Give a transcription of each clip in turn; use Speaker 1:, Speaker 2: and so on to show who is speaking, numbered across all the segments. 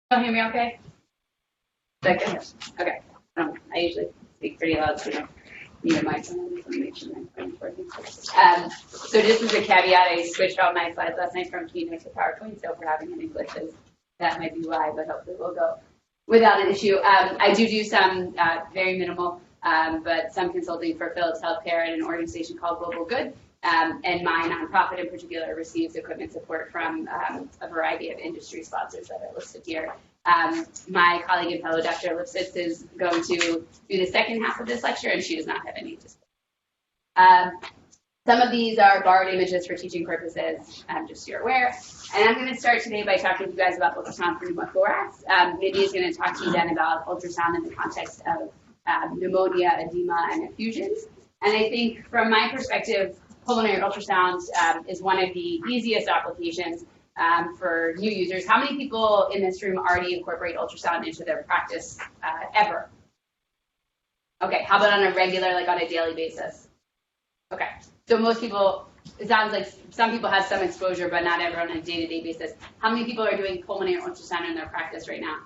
Speaker 1: Can you hear me okay? Is that good? Okay. I usually speak pretty loud, so I don't need a microphone. I just want to make sure my phone's working. So just as a caveat, I switched all my slides last night from Keynote to PowerPoint, so if we're having any glitches, that might be why, but hopefully we'll go without an issue. I do some very minimal, but some consulting for Philips Healthcare at an organization called Global Good. And my nonprofit in particular receives equipment support from a variety of industry sponsors that are listed here. My colleague and fellow Dr. Lipsitz is going to do the second half of this lecture, and she does not have any to say. Some of these are borrowed images for teaching purposes, just so you're aware. And I'm going to start today by talking to you guys about ultrasound for pneumothorax. Mindy is going to talk to you then about ultrasound in the context of pneumonia, edema, and effusions. And I think from my perspective, pulmonary ultrasound is one of the easiest applications for new users. How many people in this room already incorporate ultrasound into their practice ever? Okay, how about on a regular, like on a daily basis? Okay, so most people, it sounds like some people have some exposure, but not ever on a day-to-day basis. How many people are doing pulmonary ultrasound in their practice right now?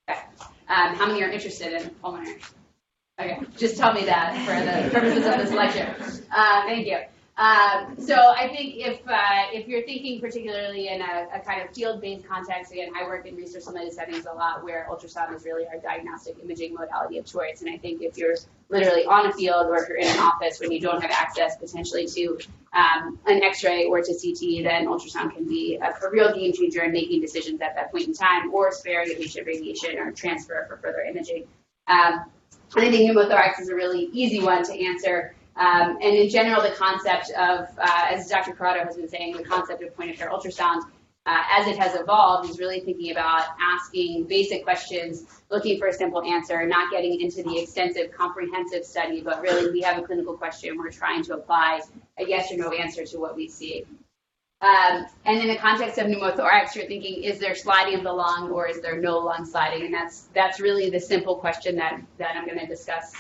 Speaker 1: Okay, how many are interested in pulmonary? Okay, just tell me that for the purposes of this lecture. Thank you. So I think if you're thinking particularly in a kind of field-based context, again, I work in research-limited settings a lot where ultrasound is really our diagnostic imaging modality of choice. And I think if you're literally on a field or if you're in an office when you don't have access potentially to an X-ray or to CT, then ultrasound can be a real game changer in making decisions at that point in time or sparing a patient radiation or transfer for further imaging. And I think pneumothorax is a really easy one to answer. And in general, the concept of, as Dr. Corrado has been saying, the concept of point-of-care ultrasound, as it has evolved, is really thinking about asking basic questions, looking for a simple answer, not getting into the extensive, comprehensive study, but really we have a clinical question. We're trying to apply a yes or no answer to what we see. And in the context of pneumothorax, you're thinking, is there sliding of the lung or is there no lung sliding? And that's really the simple question that I'm going to discuss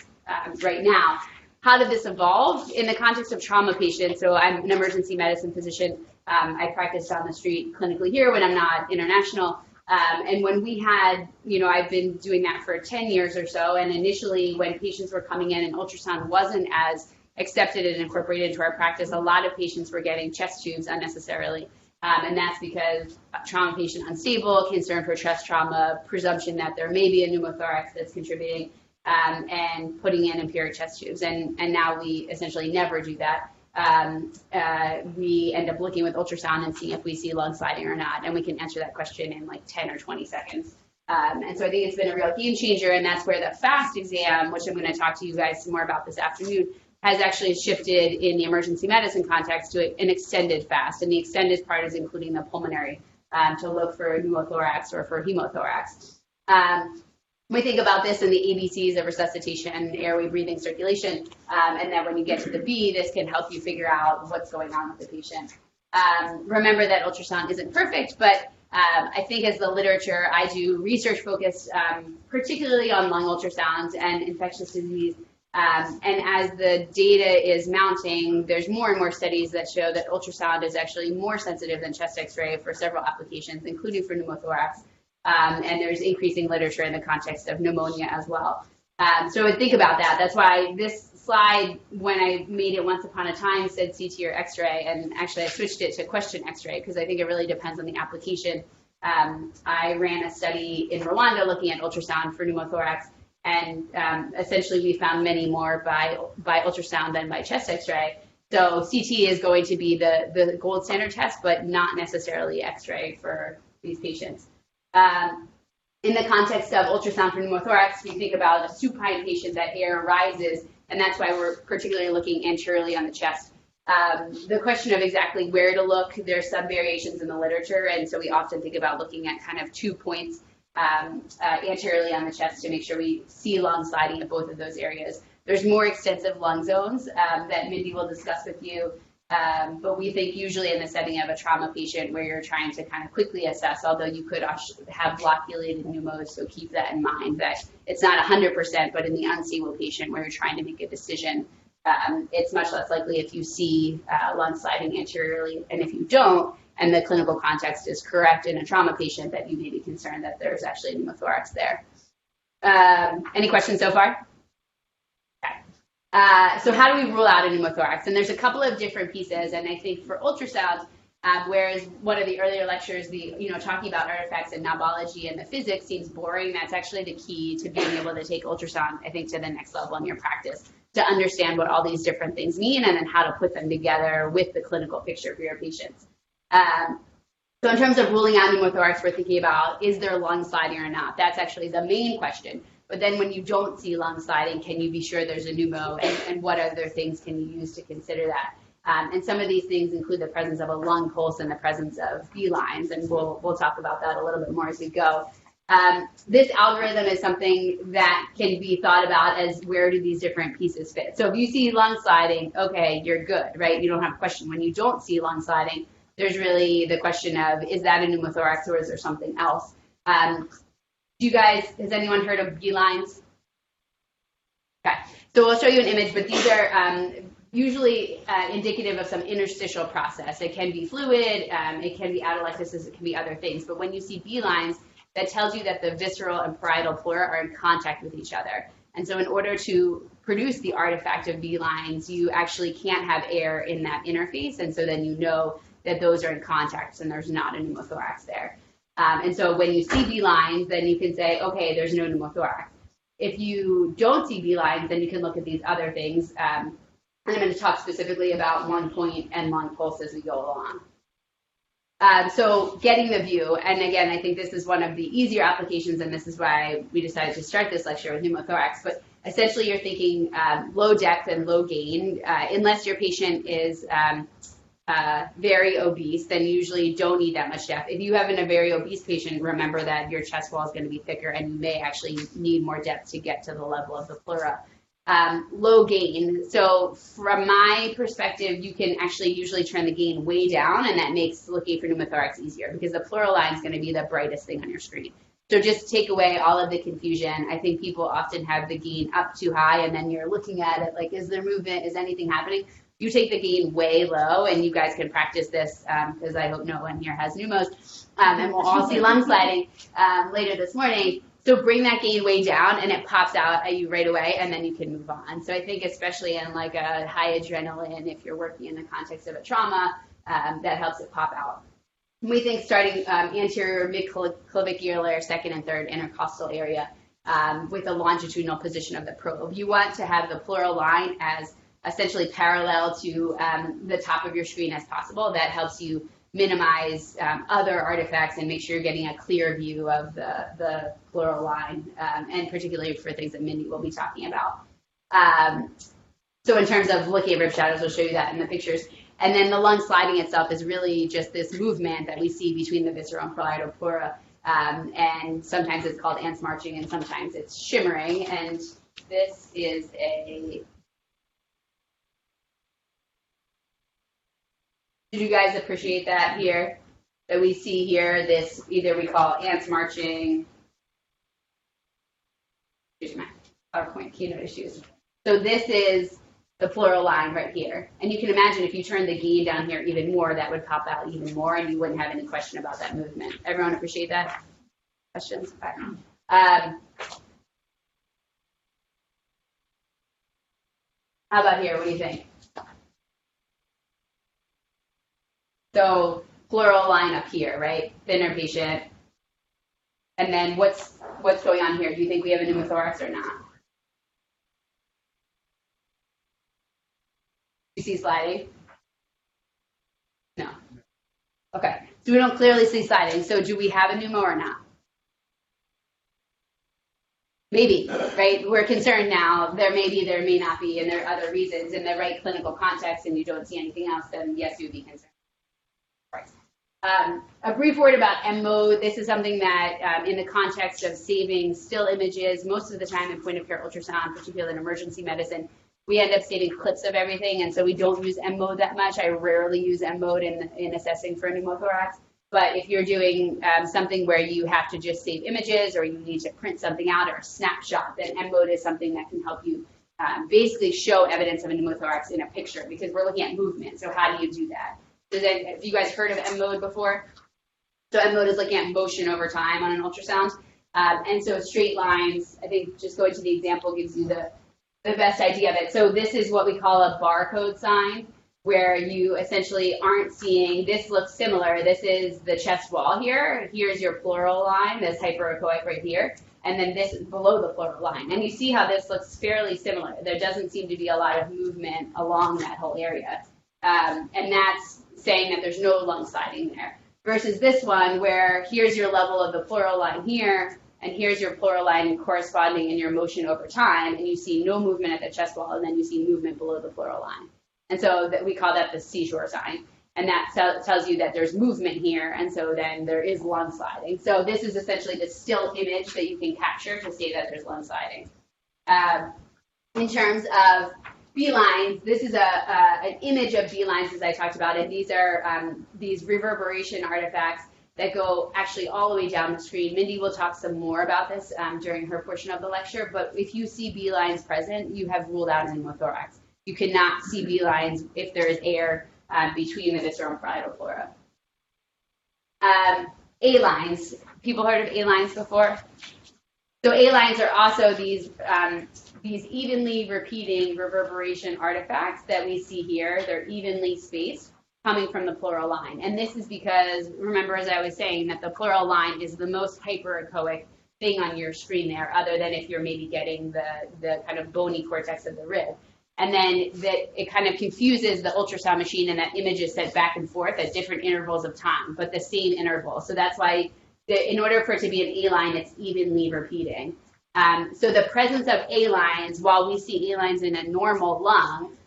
Speaker 1: right now. How did this evolve? In the context of trauma patients, so I'm an emergency medicine physician. I practice down the street clinically here when I'm not international. And when we had, I've been doing that for 10 years or so. And initially when patients were coming in and ultrasound wasn't as accepted and incorporated into our practice, a lot of patients were getting chest tubes unnecessarily. And that's because trauma patient unstable, concern for chest trauma, presumption that there may be a pneumothorax that's contributing, and putting in empiric chest tubes. And now we essentially never do that. We end up looking with ultrasound and seeing if we see lung sliding or not. And we can answer that question in like 10 or 20 seconds. And so I think it's been a real game changer. And that's where the FAST exam, which I'm going to talk to you guys some more about this afternoon, has actually shifted in the emergency medicine context to an extended FAST. And the extended part is including the pulmonary to look for pneumothorax or for hemothorax. We think about this in the ABCs of resuscitation, airway, breathing, circulation, and then when you get to the B, this can help you figure out what's going on with the patient. Remember that ultrasound isn't perfect, but I think as the literature, I do research focused particularly on lung ultrasound and infectious disease. And as the data is mounting, there's more and more studies that show that ultrasound is actually more sensitive than chest X-ray for several applications, including for pneumothorax. And there's increasing literature in the context of pneumonia as well. So I think about that. That's why this slide, when I made it once upon a time, said CT or X-ray, and actually I switched it to question X-ray because I think it really depends on the application. I ran a study in Rwanda looking at ultrasound for pneumothorax, and essentially we found many more by ultrasound than by chest X-ray. So CT is going to be the gold standard test, but not necessarily X-ray for these patients. In the context of ultrasound for pneumothorax, we think about a supine patient that air rises, and that's why we're particularly looking anteriorly on the chest. The question of exactly where to look, there's some variations in the literature, and so we often think about looking at kind of 2 points anteriorly on the chest to make sure we see lung sliding at both of those areas. There's more extensive lung zones that Mindy will discuss with you. But we think usually in the setting of a trauma patient where you're trying to kind of quickly assess, although you could have blockulated pneumos, so keep that in mind that it's not 100%, but in the unstable patient where you're trying to make a decision, it's much less likely if you see lung sliding anteriorly, and if you don't, and the clinical context is correct in a trauma patient, that you may be concerned that there's actually a pneumothorax there. Any questions so far? So how do we rule out a pneumothorax? And there's a couple of different pieces, and I think for ultrasound, whereas one of the earlier lectures, talking about artifacts and knobology and the physics seems boring, that's actually the key to being able to take ultrasound, I think, to the next level in your practice, to understand what all these different things mean and then how to put them together with the clinical picture for your patients. So in terms of ruling out pneumothorax, we're thinking about, is there lung sliding or not? That's actually the main question. But then when you don't see lung sliding, can you be sure there's a pneumo, and what other things can you use to consider that? And some of these things include the presence of a lung pulse and the presence of B-lines, and we'll talk about that a little bit more as we go. This algorithm is something that can be thought about as, where do these different pieces fit? So if you see lung sliding, okay, you're good, right? You don't have a question. When you don't see lung sliding, there's really the question of, is that a pneumothorax or is there something else? Has anyone heard of B-lines? Okay, so we'll show you an image, but these are usually indicative of some interstitial process. It can be fluid, it can be atelectasis, it can be other things. But when you see B-lines, that tells you that the visceral and parietal pleura are in contact with each other. And so in order to produce the artifact of B-lines, you actually can't have air in that interface. And so then you know that those are in contact and there's not a pneumothorax there. And so when you see B-lines, then you can say, okay, there's no pneumothorax. If you don't see B-lines, then you can look at these other things. And I'm going to talk specifically about lung point and lung pulse as we go along. So getting the view, and again, I think this is one of the easier applications, and this is why we decided to start this lecture with pneumothorax. But essentially, you're thinking low depth and low gain. Unless your patient is very obese, then you usually don't need that much depth. If you have a very obese patient, remember that your chest wall is going to be thicker, and you may actually need more depth to get to the level of the pleura. Low gain. So from my perspective, you can actually usually turn the gain way down, and that makes looking for pneumothorax easier because the pleural line is going to be the brightest thing on your screen. So just take away all of the confusion. I think people often have the gain up too high, and then you're looking at it like, is there movement? Is anything happening? You take the gain way low, and you guys can practice this because I hope no one here has pneumos, and we'll all see lung sliding later this morning. So bring that gain way down, and it pops out at you right away, and then you can move on. So I think especially in like a high adrenaline, if you're working in the context of a trauma, that helps it pop out. We think starting anterior mid-clavicular, second and third intercostal area with a longitudinal position of the probe. You want to have the pleural line as essentially parallel to the top of your screen as possible. That helps you minimize other artifacts and make sure you're getting a clear view of the pleural line, and particularly for things that Mindy will be talking about. So in terms of looking at rib shadows, we'll show you that in the pictures. And then the lung sliding itself is really just this movement that we see between the visceral and parietal pleura. And sometimes it's called ants marching, and sometimes it's shimmering. And this is a... Did you guys appreciate that here? That we see here, this either we call ants marching. Here's my PowerPoint keynote issues. So this is the pleural line right here. And you can imagine if you turn the gain down here even more, that would pop out even more, and you wouldn't have any question about that movement. Everyone appreciate that? Questions? How about here? What do you think? So pleural line up here, right? Thinner patient. And then what's going on here? Do you think we have a pneumothorax or not? You see sliding? No. Okay. So we don't clearly see sliding. So do we have a pneumo or not? Maybe, right? We're concerned now. There may be, there may not be, and there are other reasons. In the right clinical context and you don't see anything else, then yes, you would be concerned. A brief word about M-mode. This is something that in the context of saving still images, most of the time in point-of-care ultrasound, particularly in emergency medicine, we end up saving clips of everything, and so we don't use M-mode that much. I rarely use M-mode in assessing for pneumothorax, but if you're doing something where you have to just save images or you need to print something out or a snapshot, then M-mode is something that can help you basically show evidence of a pneumothorax in a picture, because we're looking at movement, so how do you do that? So then, have you guys heard of M mode before? So M mode is looking at motion over time on an ultrasound. And so straight lines, I think just going to the example gives you the best idea of it. So this is what we call a barcode sign, where you essentially aren't seeing, this looks similar. This is the chest wall here. Here's your pleural line, this hyperechoic right here. And then this is below the pleural line. And you see how this looks fairly similar. There doesn't seem to be a lot of movement along that whole area. And that's saying that there's no lung sliding there. Versus this one where here's your level of the pleural line here, and here's your pleural line corresponding in your motion over time, and you see no movement at the chest wall, and then you see movement below the pleural line. And so that we call that the seashore sign. And that tells you that there's movement here, and so then there is lung sliding. So this is essentially the still image that you can capture to say that there's lung sliding. In terms of B-lines, this is an image of B-lines as I talked about it. These are these reverberation artifacts that go actually all the way down the screen. Mindy will talk some more about this during her portion of the lecture, but if you see B-lines present, you have ruled out an pneumothorax. You cannot see B-lines if there is air between the visceral and parietal pleura. A-lines, people heard of A-lines before? So A-lines are also these evenly repeating reverberation artifacts that we see here. They're evenly spaced, coming from the pleural line. And this is because, remember, as I was saying, that the pleural line is the most hyperechoic thing on your screen there, other than if you're maybe getting the kind of bony cortex of the rib. And then that it kind of confuses the ultrasound machine, and that image is sent back and forth at different intervals of time, but the same interval. So that's why, in order for it to be an A-line, it's evenly repeating. So the presence of A-lines, while we see A-lines in a normal lung,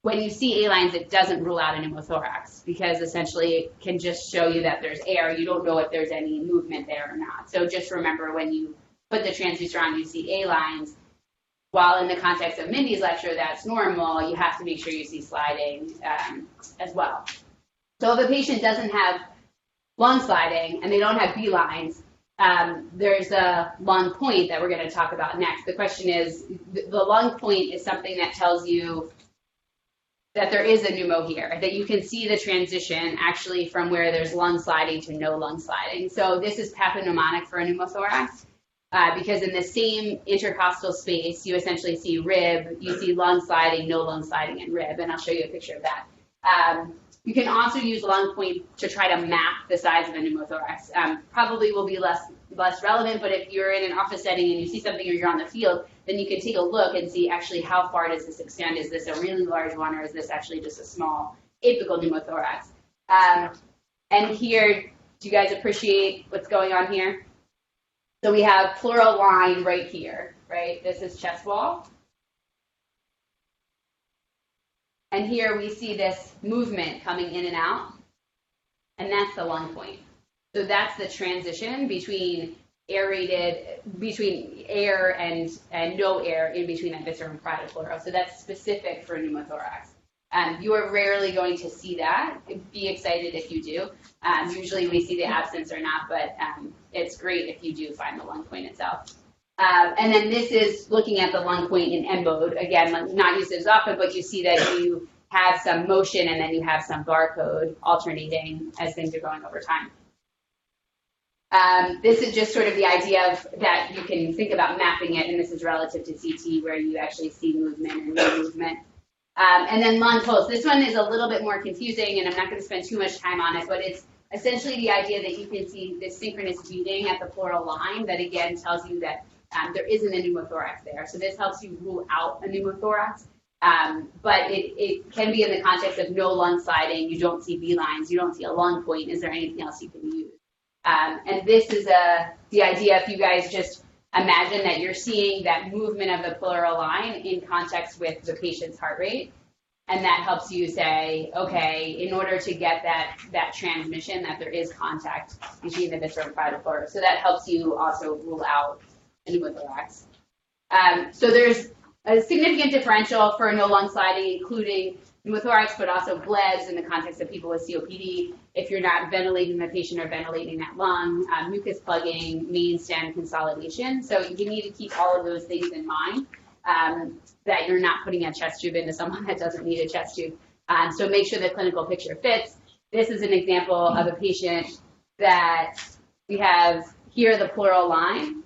Speaker 1: when you see A-lines, it doesn't rule out a pneumothorax, because essentially it can just show you that there's air. You don't know if there's any movement there or not. So just remember, when you put the transducer on, you see A-lines. While in the context of Mindy's lecture, that's normal, you have to make sure you see sliding as well. So if a patient doesn't have lung sliding and they don't have B-lines, there's a lung point that we're going to talk about next. The question is, the lung point is something that tells you that there is a pneumo here, that you can see the transition actually from where there's lung sliding to no lung sliding. So this is pathognomonic for a pneumothorax, because in the same intercostal space, you essentially see rib, you see lung sliding, no lung sliding, and rib, and I'll show you a picture of that. You can also use lung point to try to map the size of a pneumothorax. Probably will be less relevant, but if you're in an office setting and you see something or you're on the field, then you can take a look and see actually how far does this extend. Is this a really large one, or is this actually just a small apical pneumothorax? And here, do you guys appreciate what's going on here? So we have pleural line right here, right? This is chest wall. And here we see this movement coming in and out, and that's the lung point. So that's the transition between between air and no air in between that visceral and parietal pleura. So that's specific for pneumothorax. You are rarely going to see that. Be excited if you do. Usually we see the absence or not, but it's great if you do find the lung point itself. And then this is looking at the lung point in M mode. Again, not used as often, but you see that you have some motion and then you have some barcode alternating as things are going over time. This is just sort of the idea of that you can think about mapping it, and this is relative to CT where you actually see movement and no movement. And then lung pulse. This one is a little bit more confusing, and I'm not going to spend too much time on it, but it's essentially the idea that you can see this synchronous beating at the pleural line that again tells you that there isn't a pneumothorax there. So this helps you rule out a pneumothorax, but it can be in the context of no lung sliding, you don't see B-lines, you don't see a lung point, is there anything else you can use? And this is the idea, if you guys just imagine that you're seeing that movement of the pleural line in context with the patient's heart rate, and that helps you say, okay, in order to get that transmission, that there is contact between the visceral and parietal pleura. So that helps you also rule out a pneumothorax. So there's a significant differential for no lung sliding, including pneumothorax, but also blebs in the context of people with COPD. If you're not ventilating the patient or ventilating that lung, mucus plugging, main stem consolidation. So you need to keep all of those things in mind, that you're not putting a chest tube into someone that doesn't need a chest tube. So make sure the clinical picture fits. this is an example of a patient that we have here, the pleural line.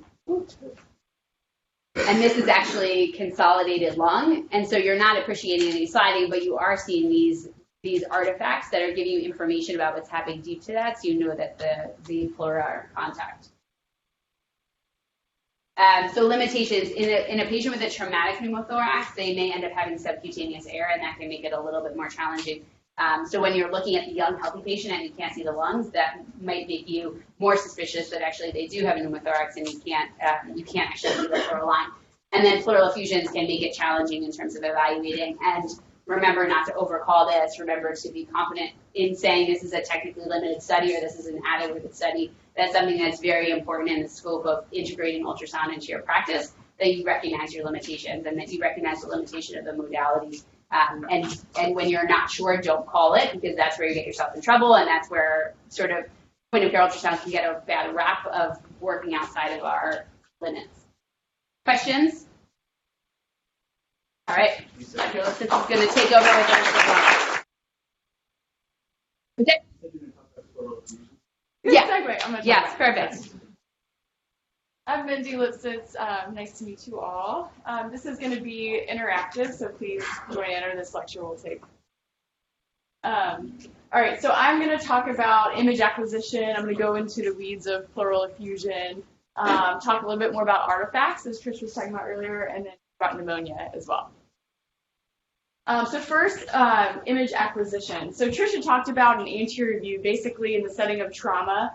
Speaker 1: And this is actually consolidated lung. And so you're not appreciating any sliding, but you are seeing these artifacts that are giving you information about what's happening deep to that, so you know that the pleura are in contact. So limitations, in a patient with a traumatic pneumothorax, they may end up having subcutaneous air, and that can make it a little bit more challenging. So when you're looking at the young, healthy patient and you can't see the lungs, that might make you more suspicious that actually they do have a pneumothorax and you can't actually see the pleural line. And then pleural effusions can make it challenging in terms of evaluating. And remember not to overcall this. Remember to be confident in saying this is a technically limited study or this is an adequate study. That's something that's very important in the scope of integrating ultrasound into your practice, that you recognize your limitations and that you recognize the limitation of the modalities. And when you're not sure, don't call it, because that's where you get yourself in trouble, and that's where sort of point of care ultrasound can get a bad rap of working outside of our limits. Questions? All right, Dr. Lipsitz is going to take over with our Okay.
Speaker 2: Good segue. I'm gonna
Speaker 1: Yes, perfect.
Speaker 2: I'm Mindy Lipsitz. Nice to meet you all. This is going to be interactive, so please join in, or this lecture will take. All right, so I'm going to talk about image acquisition. I'm going to go into the weeds of pleural effusion, talk a little bit more about artifacts, as Trish was talking about earlier, and then about pneumonia as well. So first, image acquisition. So Tricia talked about an anterior view, basically in the setting of trauma,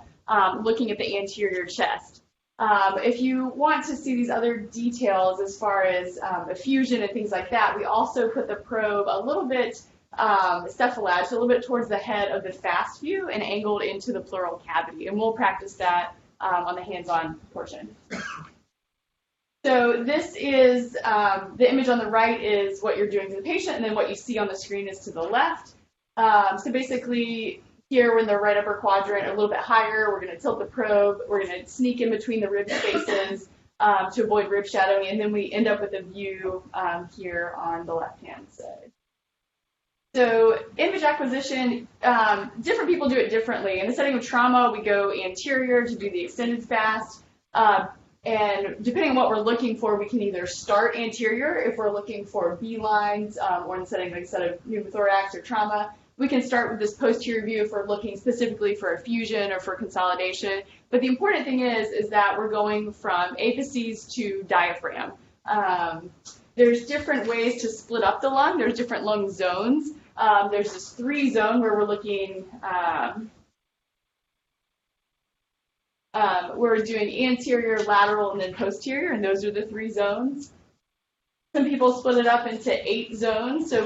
Speaker 2: looking at the anterior chest. If you want to see these other details as far as effusion and things like that, we also put the probe a little bit cephalad, so a little bit towards the head of the fast view and angled into the pleural cavity. And we'll practice that on the hands-on portion. So this is, the image on the right is what you're doing to the patient, and then what you see on the screen is to the left. So basically, here we're in the right upper quadrant, a little bit higher. We're going to tilt the probe. We're going to sneak in between the rib spaces to avoid rib shadowing, and then we end up with a view here on the left-hand side. So image acquisition, different people do it differently. In the setting of trauma, we go anterior to do the extended fast. And depending on what we're looking for, we can either start anterior if we're looking for B lines, or in the setting, like I said, of pneumothorax or trauma. We can start with this posterior view if we're looking specifically for effusion or for consolidation. But the important thing is that we're going from apices to diaphragm. There's different ways to split up the lung. There's different lung zones. There's this 3 zone where we're looking, we're doing anterior, lateral, and then posterior, and those are the 3 zones. Some people split it up into 8 zones, so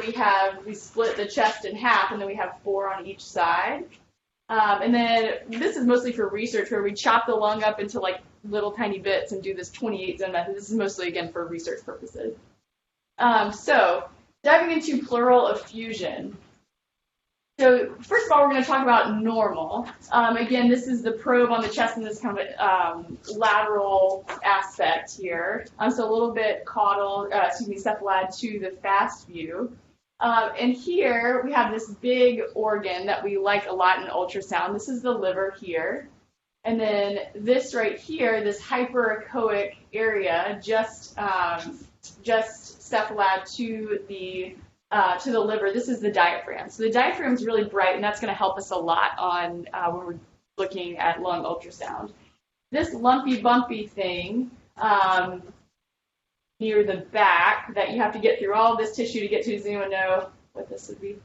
Speaker 2: we split the chest in half, and then we have 4 on each side. And then this is mostly for research, where we chop the lung up into like little tiny bits and do this 28 zone method. This is mostly, again, for research purposes. So diving into pleural effusion. So first of all, we're going to talk about normal. Again, this is the probe on the chest in this kind of lateral aspect here. So a little bit caudal, cephalad to the fast view. And here we have this big organ that we like a lot in ultrasound. This is the liver here. And then this right here, this hyperechoic area, just cephalad to the liver. This is the diaphragm. So the diaphragm is really bright, and that's going to help us a lot on when we're looking at lung ultrasound. This lumpy, bumpy thing near the back that you have to get through all this tissue to get to, does anyone know what this would be?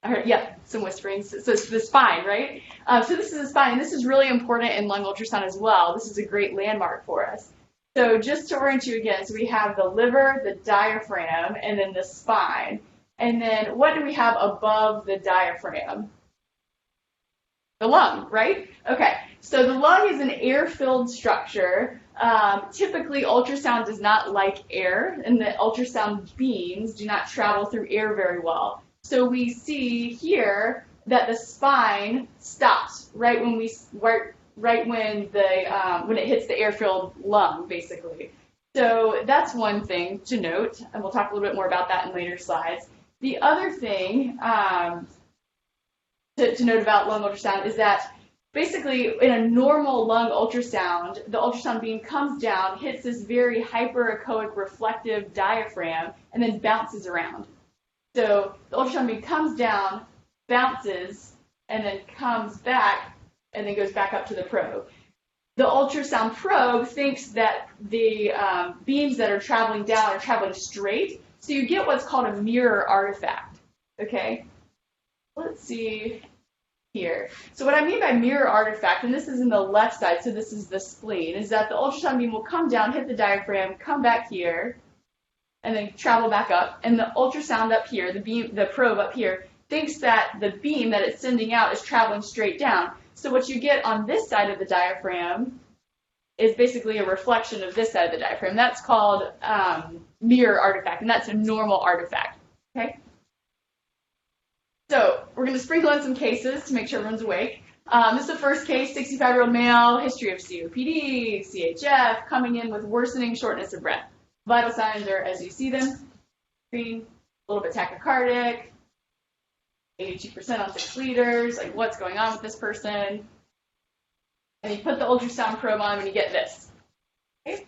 Speaker 2: I heard, yeah, some whispering. So it's the spine, right? So this is the spine, and this is really important in lung ultrasound as well. This is a great landmark for us. So just to orient you again, so we have the liver, the diaphragm, and then the spine. And then what do we have above the diaphragm? The lung, right? Okay, so the lung is an air-filled structure. Typically, ultrasound does not like air, and the ultrasound beams do not travel through air very well. So we see here that the spine stops right when when it hits the air-filled lung, basically. So that's one thing to note, and we'll talk a little bit more about that in later slides. The other thing to note about lung ultrasound is that basically in a normal lung ultrasound, the ultrasound beam comes down, hits this very hyperechoic reflective diaphragm, and then bounces around. So the ultrasound beam comes down, bounces, and then comes back, and then goes back up to the probe. The ultrasound probe thinks that the beams that are traveling down are traveling straight, so you get what's called a mirror artifact. Okay? Let's see here. So what I mean by mirror artifact, and this is in the left side, so this is the spleen, is that the ultrasound beam will come down, hit the diaphragm, come back here, and then travel back up. And the ultrasound up here, the probe up here, thinks that the beam that it's sending out is traveling straight down. So what you get on this side of the diaphragm is basically a reflection of this side of the diaphragm. That's called mirror artifact, and that's a normal artifact. Okay? So we're going to sprinkle in some cases to make sure everyone's awake. This is the first case, 65-year-old male, history of COPD, CHF, coming in with worsening shortness of breath. Vital signs are as you see them. Green, a little bit tachycardic, 82% on 6 liters, like what's going on with this person? And you put the ultrasound probe on and you get this. Okay?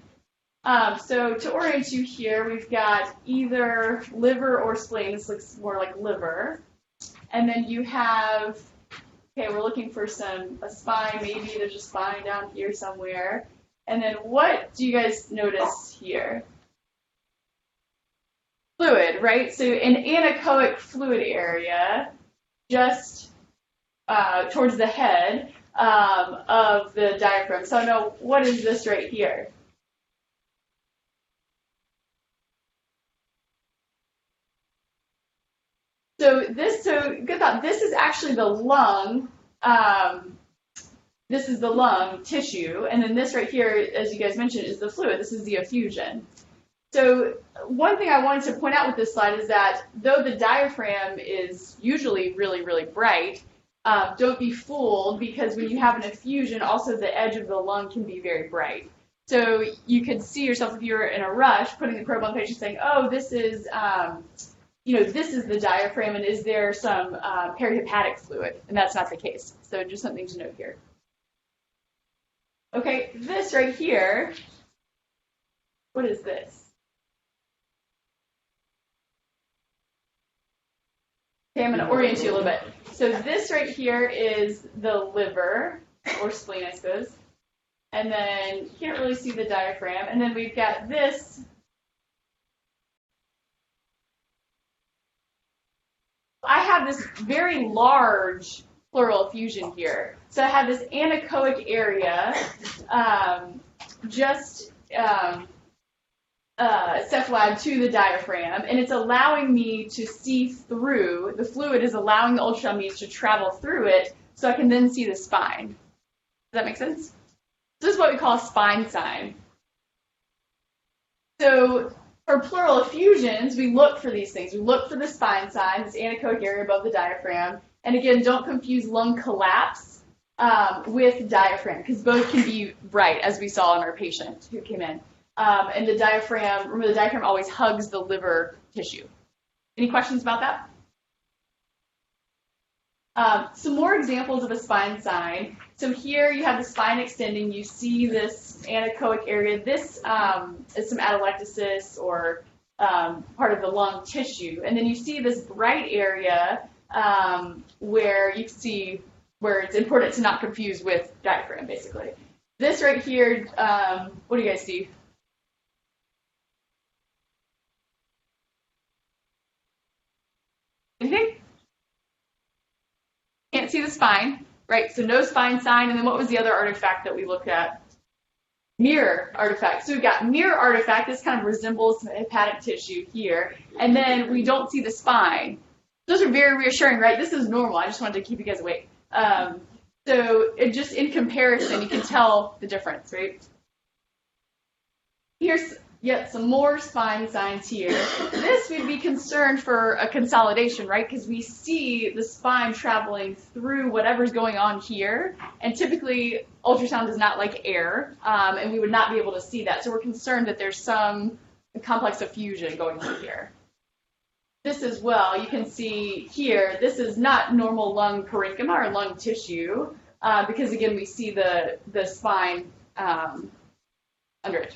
Speaker 2: So to orient you here, we've got either liver or spleen. This looks more like liver. And then you have, okay, we're looking for a spine. Maybe there's a spine down here somewhere. And then what do you guys notice here? Fluid, right? So an anechoic fluid area just towards the head of the diaphragm. So now, what is this right here? So good thought. This is actually the lung. This is the lung tissue, and then this right here, as you guys mentioned, is the fluid. This is the effusion. So one thing I wanted to point out with this slide is that though the diaphragm is usually really, really bright, don't be fooled, because when you have an effusion, also the edge of the lung can be very bright. So you could see yourself, if you're in a rush, putting the probe on the patient saying, oh, this is, this is the diaphragm, and is there some perihepatic fluid? And that's not the case. So just something to note here. Okay, this right here, what is this? Okay, I'm going to orient you a little bit. So this right here is the liver, or spleen, I suppose. And then you can't really see the diaphragm. And then we've got this. I have this very large pleural effusion here. So I have this anechoic area cephalad to the diaphragm, and it's allowing me to see through, the fluid is allowing the ultrasound beams to travel through it, so I can then see the spine. Does that make sense? This is what we call a spine sign. So for pleural effusions, we look for these things. We look for the spine sign, this anechoic area above the diaphragm, and again, don't confuse lung collapse with diaphragm, because both can be bright, as we saw in our patient who came in. And the diaphragm, remember the diaphragm always hugs the liver tissue. Any questions about that? Some more examples of a spine sign. So here you have the spine extending. You see this anechoic area. This is some atelectasis or part of the lung tissue. And then you see this bright area where you see where it's important to not confuse with diaphragm, basically. This right here, what do you guys see? Anything? Can't see the spine, right? So no spine sign. And then what was the other artifact that we looked at? Mirror artifact. So we've got mirror artifact. This kind of resembles some hepatic tissue here. And then we don't see the spine. Those are very reassuring, right? This is normal. I just wanted to keep you guys awake. So it just in comparison, you can tell the difference, right? Here's yet some more spine signs here. This we'd be concerned for a consolidation, right? Because we see the spine traveling through whatever's going on here, and typically ultrasound does not like air, and we would not be able to see that. So we're concerned that there's some complex effusion going on here. this as well, you can see here, this is not normal lung parenchyma or lung tissue, because again, we see the spine under it.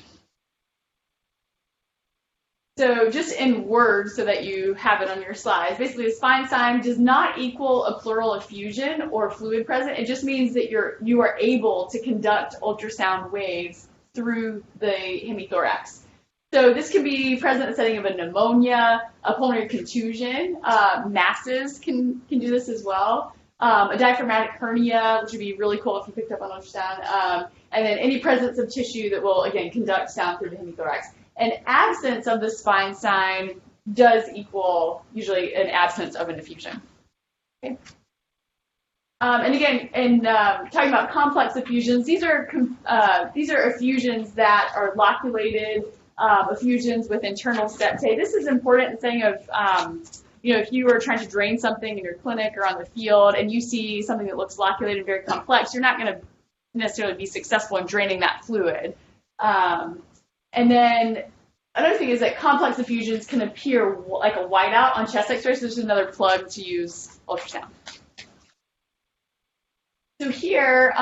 Speaker 2: So just in words so that you have it on your slides, basically a spine sign does not equal a pleural effusion or fluid present. It just means that you are able to conduct ultrasound waves through the hemithorax. So this can be present in the setting of a pneumonia, a pulmonary contusion. Masses can do this as well. A diaphragmatic hernia, which would be really cool if you picked up on ultrasound. And then any presence of tissue that will, again, conduct sound through the hemithorax. An absence of the spine sign does equal usually an absence of an effusion. Okay. And again, in talking about complex effusions, these are effusions that are loculated effusions with internal septae. This is important in saying of, if you are trying to drain something in your clinic or on the field and you see something that looks loculated and very complex, you're not going to necessarily be successful in draining that fluid. And then another thing is that complex effusions can appear like a whiteout on chest x-ray, so this is another plug to use ultrasound. So here,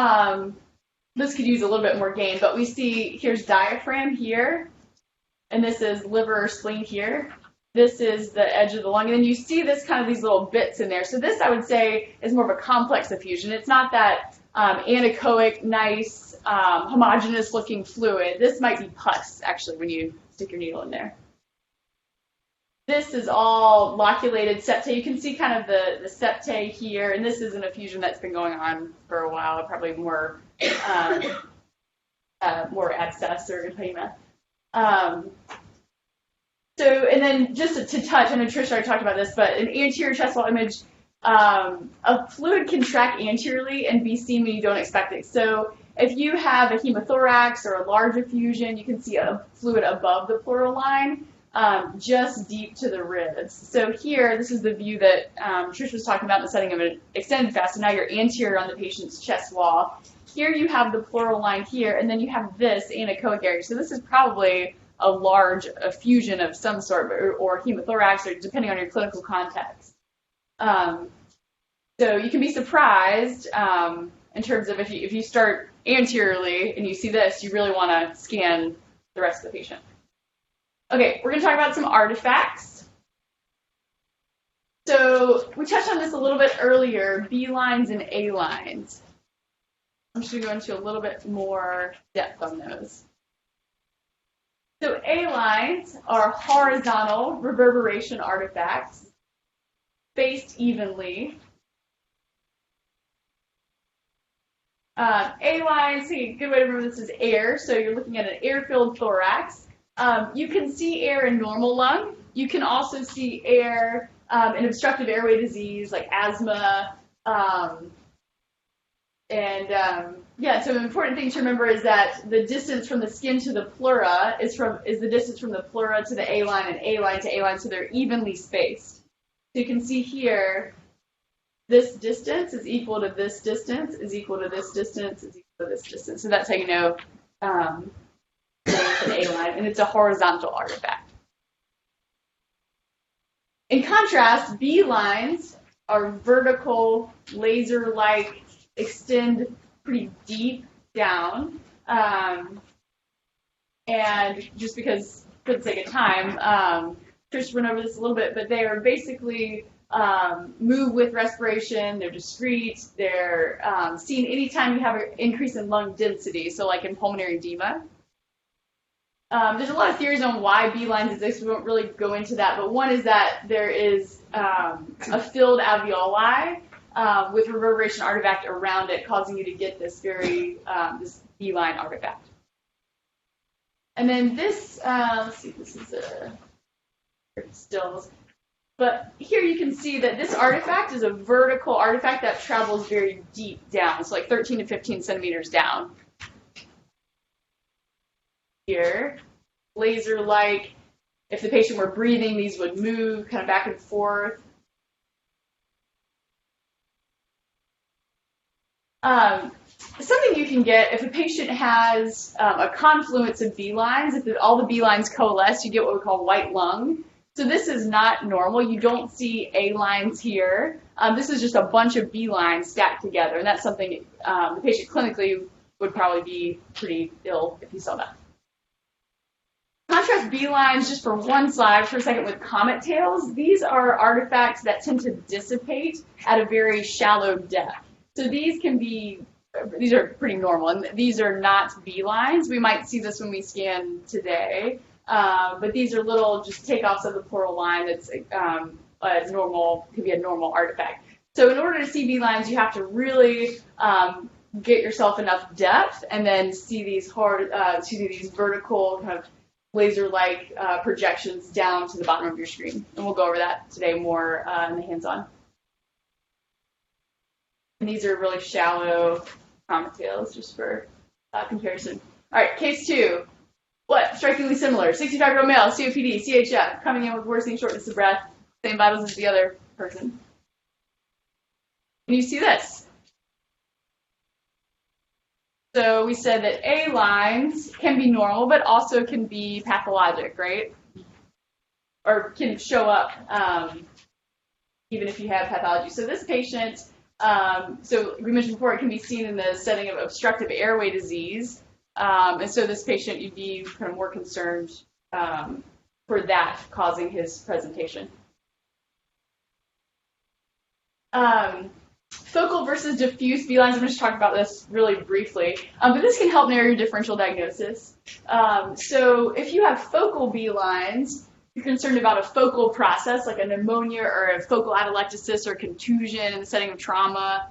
Speaker 2: this could use a little bit more gain, but we see here's diaphragm here, and this is liver or spleen here. This is the edge of the lung, and then you see this kind of these little bits in there. So this, I would say, is more of a complex effusion. It's not that anechoic, nice, homogeneous-looking fluid. This might be pus, actually, when you stick your needle in there. This is all loculated septae. You can see kind of the septae here, and this is an effusion that's been going on for a while, probably more abscess or edema. So, and then just to touch, I know Trish already talked about this, but an anterior chest wall image, a fluid can track anteriorly and be seen when you don't expect it. So if you have a hemothorax or a large effusion, you can see a fluid above the pleural line, just deep to the ribs. So here, this is the view that Trish was talking about in the setting of an extended fast. So now you're anterior on the patient's chest wall. Here you have the pleural line here, and then you have this anechoic area. So this is probably a large effusion of some sort, or hemothorax, or depending on your clinical context. So you can be surprised in terms of if you start anteriorly and you see this, you really want to scan the rest of the patient. Okay, we're going to talk about some artifacts. So we touched on this a little bit earlier, B lines and A lines. I'm just going to go into a little bit more depth on those. So A lines are horizontal reverberation artifacts, spaced evenly. A lines, a good way to remember this is air, so you're looking at an air-filled thorax. You can see air in normal lung. You can also see air in obstructive airway disease like asthma. So an important thing to remember is that the distance from the skin to the pleura is the distance from the pleura to the A line and A line to A line, so they're evenly spaced. So you can see here, this distance is equal to this distance, is equal to this distance, is equal to this distance. So that's how you know it's an A line, and it's a horizontal artifact. In contrast, B lines are vertical, laser-like, extend pretty deep down. And just because, for the sake of time, Trish went over this a little bit, but they are basically move with respiration, they're discrete, they're seen anytime you have an increase in lung density, so like in pulmonary edema. There's a lot of theories on why B lines exist. We won't really go into that, but one is that there is a filled alveoli with reverberation artifact around it, causing you to get this very this B line artifact. And then this, let's see, this is stills. But here you can see that this artifact is a vertical artifact that travels very deep down, so like 13 to 15 centimeters down. Here, laser-like, if the patient were breathing, these would move kind of back and forth. Something you can get if a patient has a confluence of B lines, if all the B lines coalesce, you get what we call white lung. So this is not normal. You don't see A lines here. This is just a bunch of B lines stacked together, and that's something the patient clinically would probably be pretty ill if you saw that. Contrast B lines, just for one slide for a second, with comet tails. These are artifacts that tend to dissipate at a very shallow depth. So these are pretty normal, and these are not B lines. We might see this when we scan today, but these are little just takeoffs of the pleural line that's a normal, could be a normal artifact. So in order to see B lines, you have to really get yourself enough depth, and then see these vertical kind of laser-like projections down to the bottom of your screen. And we'll go over that today more in the hands-on. And these are really shallow comet tails, just for comparison. All right, case 2. What? Strikingly similar. 65-year-old male, COPD, CHF, coming in with worsening shortness of breath, same vitals as the other person. Can you see this? So we said that A lines can be normal, but also can be pathologic, right? Or can show up even if you have pathology. So this patient, so we mentioned before, it can be seen in the setting of obstructive airway disease. And so this patient, you'd be kind of more concerned for that causing his presentation. Focal versus diffuse B lines, I'm just talking about this really briefly, but this can help narrow your differential diagnosis. So if you have focal B lines, you're concerned about a focal process like a pneumonia or a focal atelectasis or contusion in the setting of trauma.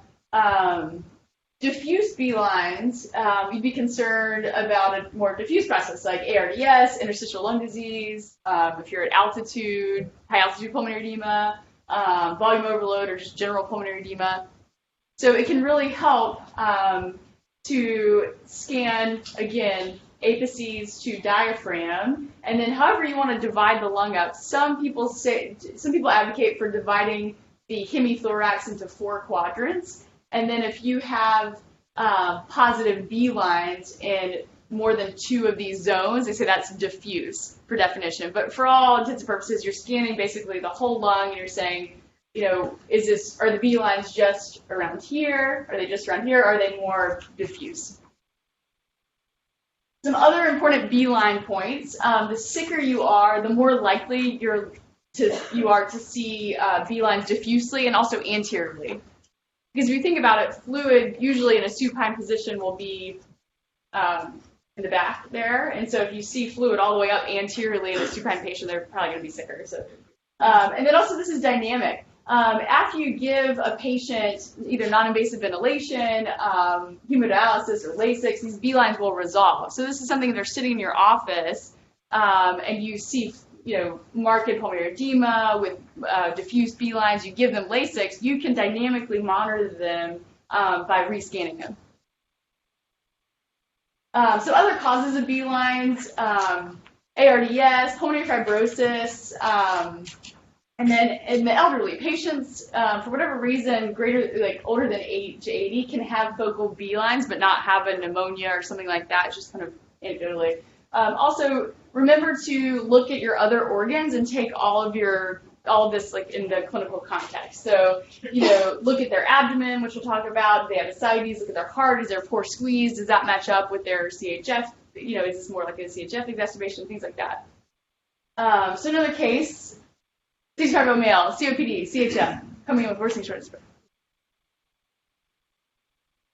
Speaker 2: Diffuse B lines, you'd be concerned about a more diffuse process like ARDS, interstitial lung disease, if you're at altitude, high altitude pulmonary edema, volume overload, or just general pulmonary edema. So it can really help to scan, again, apices to diaphragm, and then however you want to divide the lung up. Some people advocate for dividing the hemithorax into 4 quadrants, and then if you have positive B lines in more than 2 of these zones, they say that's diffuse for definition. But for all intents and purposes, you're scanning basically the whole lung, and you're saying, you know, are the B lines just around here? Are they just around here? Or are they more diffuse? Some other important B line points. The sicker you are, the more likely you are to see B lines diffusely and also anteriorly. Because if you think about it, fluid usually in a supine position will be in the back there. And so if you see fluid all the way up anteriorly in a supine patient, they're probably going to be sicker. So, and then also this is dynamic. After you give a patient either non-invasive ventilation, hemodialysis, or Lasix, these B lines will resolve. So this is something they're sitting in your office, and you see, marked pulmonary edema with diffuse B lines. You give them Lasix. You can dynamically monitor them by rescanning them. So other causes of B lines, ARDS, pulmonary fibrosis. And then in the elderly, patients, for whatever reason, older than age 80 can have focal B lines, but not have a pneumonia or something like that, just kind of anecdotally. Also, remember to look at your other organs and take all of this like in the clinical context. So, look at their abdomen, which we'll talk about. Do they have ascites? Look at their heart. Is there a poor squeeze? Does that match up with their CHF? Is this more like a CHF exacerbation? Things like that. So another case. 65-year-old male, COPD, CHF, coming in with worsening shortness of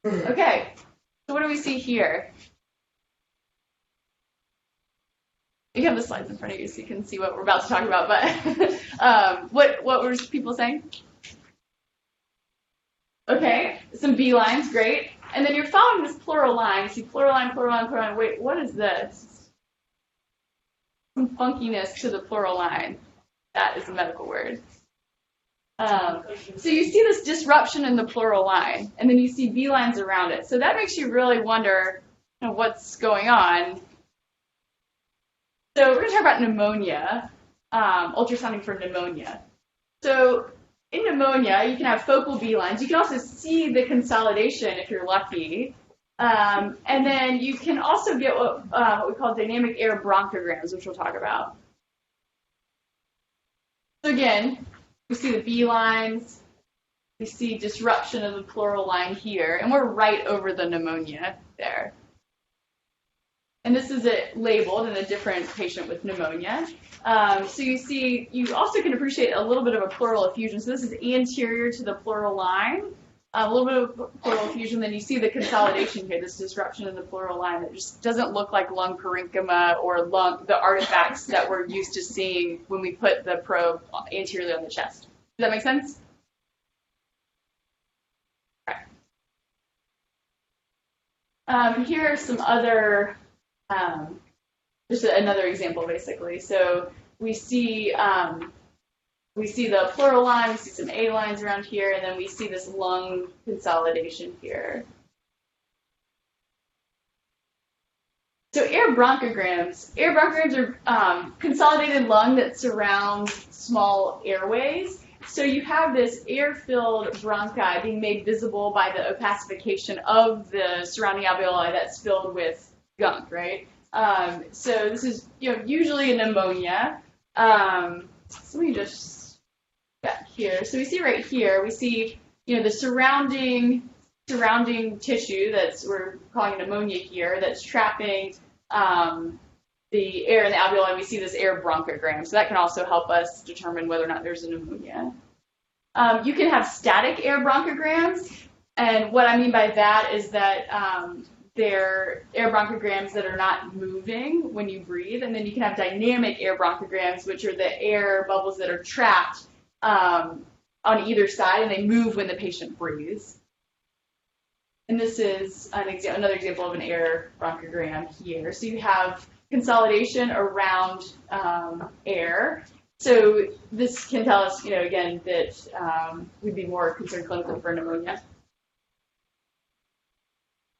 Speaker 2: breath. Okay, so what do we see here? You have the slides in front of you so you can see what we're about to talk about, but what were people saying? Okay, some B lines, great. And then you're following this pleural line. You see pleural line, pleural line, pleural line. Wait, what is this? Some funkiness to the pleural line. That is a medical word. So you see this disruption in the pleural line, and then you see B lines around it. So that makes you really wonder what's going on. So we're going to talk about pneumonia, ultrasounding for pneumonia. So in pneumonia, you can have focal B lines. You can also see the consolidation if you're lucky. And then you can also get what we call dynamic air bronchograms, which we'll talk about. So again, we see the B lines, we see disruption of the pleural line here, and we're right over the pneumonia there. And this is labeled in a different patient with pneumonia. So you also can appreciate a little bit of a pleural effusion. So this is anterior to the pleural line, a little bit of pleural effusion. Then you see the consolidation here, this disruption in the pleural line that just doesn't look like lung parenchyma or the artifacts that we're used to seeing when we put the probe anteriorly on the chest. Does that make sense? Here are some other, just another example, basically. So we see the pleural line, we see some A lines around here, and then we see this lung consolidation here. So air bronchograms are consolidated lung that surrounds small airways. So you have this air-filled bronchi being made visible by the opacification of the surrounding alveoli that's filled with gunk, right? So this is usually a pneumonia. So let me just back here. So we see right here, we see the surrounding tissue we're calling pneumonia here that's trapping the air in the alveoli, and we see this air bronchogram. So that can also help us determine whether or not there's a pneumonia. You can have static air bronchograms, and what I mean by that is that they're air bronchograms that are not moving when you breathe, and then you can have dynamic air bronchograms, which are the air bubbles that are trapped on either side, and they move when the patient breathes. And this is another example of an air bronchogram here. So you have consolidation around air. So this can tell us, again, that we'd be more concerned clinically for pneumonia.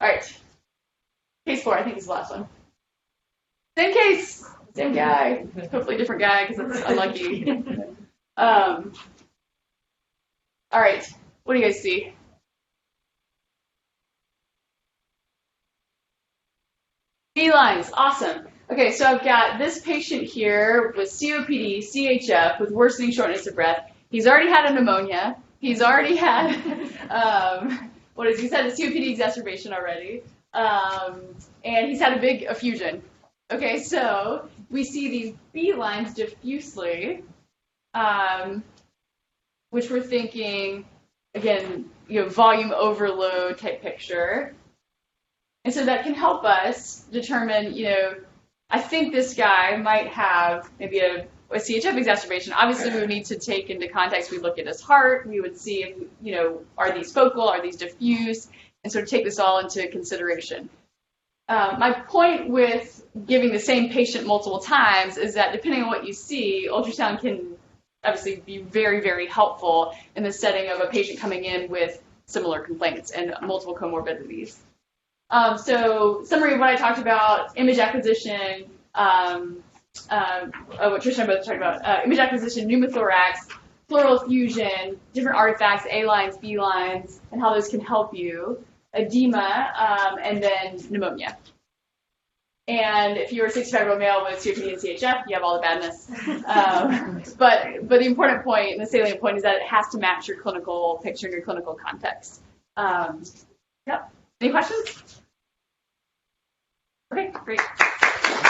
Speaker 2: All right. Case 4, I think is the last one. Same case, same guy. Hopefully different guy because it's unlucky. All right. What do you guys see? B lines, awesome. Okay, so I've got this patient here with COPD, CHF, with worsening shortness of breath. He's already had a pneumonia. He's already had, he's had a COPD exacerbation already. And he's had a big effusion. Okay, so we see these B lines diffusely, which we're thinking, again, volume overload type picture. And so that can help us determine, I think this guy might have maybe a CHF exacerbation. Obviously, we would need to take into context, we look at his heart, we would see if, are these focal, are these diffuse, and sort of take this all into consideration. My point with giving the same patient multiple times is that depending on what you see, ultrasound can obviously be very, very helpful in the setting of a patient coming in with similar complaints and multiple comorbidities. So summary of what I talked about, image acquisition, what Trish and I both talked about, image acquisition, pneumothorax, pleural effusion, different artifacts, A lines, B lines, and how those can help you, edema, and then pneumonia. And if you're a 65-year-old male with COPD and CHF, you have all the badness. But the important point, and the salient point, is that it has to match your clinical picture and your clinical context. Yep. Any questions? Okay, great.